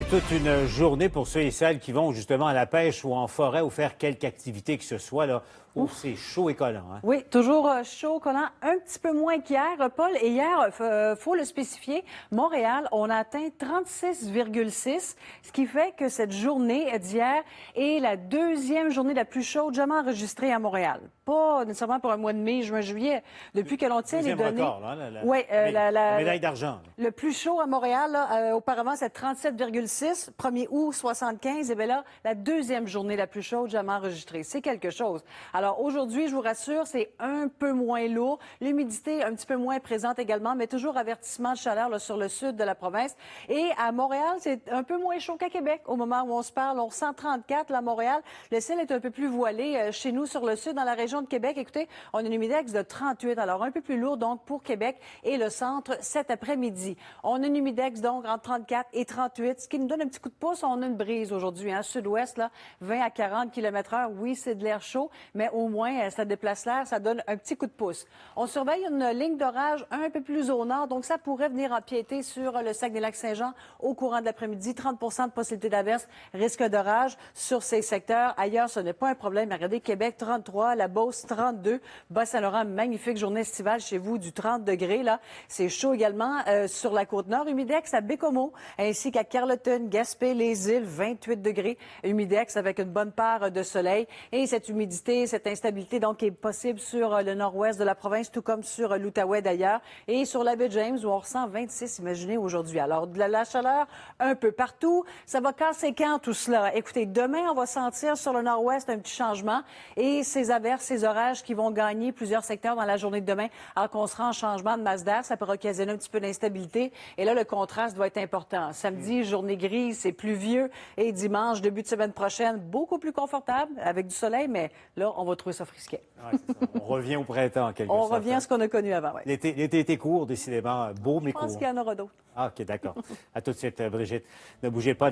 Toute une journée pour ceux et celles qui vont justement à la pêche ou en forêt ou faire quelque activité que ce soit, là, où c'est chaud et collant. Hein? Oui, toujours chaud, collant, un petit peu moins qu'hier, Paul. Et hier, faut le spécifier, Montréal, on a atteint 36,6, ce qui fait que cette journée d'hier est la deuxième journée la plus chaude jamais enregistrée à Montréal. Pas nécessairement pour un mois de mai, juin, juillet. Depuis que l'on tient les Deuxième données... record, là, Oui, la médaille d'argent. le plus chaud à Montréal, là, auparavant, c'est 37,6. 1er août, 75. Et bien là, la deuxième journée la plus chaude jamais enregistrée. C'est quelque chose. Alors aujourd'hui, je vous rassure, c'est un peu moins lourd. L'humidité un petit peu moins présente également, mais toujours avertissement de chaleur là, sur le sud de la province. Et à Montréal, c'est un peu moins chaud qu'à Québec. Au moment où on se parle, on ressent 34 là, à Montréal. Le ciel est un peu plus voilé chez nous sur le sud, dans la région de Québec. Écoutez, on a une humidex de 38, alors un peu plus lourd donc pour Québec et le centre cet après-midi. On a une humidex donc entre 34 et 38, ce qui nous donne un petit coup de pouce. On a une brise aujourd'hui, hein, sud-ouest, là, 20 à 40 km/h. Oui, c'est de l'air chaud, mais au moins, ça déplace l'air, ça donne un petit coup de pouce. On surveille une ligne d'orage un peu plus au nord, donc ça pourrait venir empiéter sur le Saguenay-Lac-Saint-Jean au courant de l'après-midi. 30 de possibilité d'averse, risque d'orage sur ces secteurs. Ailleurs, ce n'est pas un problème. Regardez, Québec, 33, la Beauce, 32, Bas-Saint-Laurent, magnifique journée estivale chez vous, du 30 degrés, là. C'est chaud également sur la Côte-Nord. Humidex à Bécomo, ainsi qu'à Carleton, Gaspé, les îles, 28 degrés. Humidex avec une bonne part de soleil. Et cette humidité, cette instabilité, donc, est possible sur le nord-ouest de la province, tout comme sur l'Outaouais d'ailleurs. Et sur la baie James, où on ressent 26, imaginez aujourd'hui. Alors, de la chaleur un peu partout. Ça va casser quand tout cela? Écoutez, demain, on va sentir sur le nord-ouest un petit changement. Et ces averses, ces orages qui vont gagner plusieurs secteurs dans la journée de demain, alors qu'on sera en changement de masse d'air, ça peut occasionner un petit peu d'instabilité. Et là, le contraste doit être important. Samedi, journée grise, c'est pluvieux. Et dimanche, début de semaine prochaine, beaucoup plus confortable, avec du soleil, mais là, on va trouver ça frisquet. Ouais, c'est ça. On revient au printemps, en quelque On sorte. revient à ce qu'on a connu avant. Ouais. L'été était court, décidément. Beau, mais Je pense court. qu'il y en aura d'autres. Ah, OK, d'accord. À tout de suite, Brigitte. Ne bougez pas.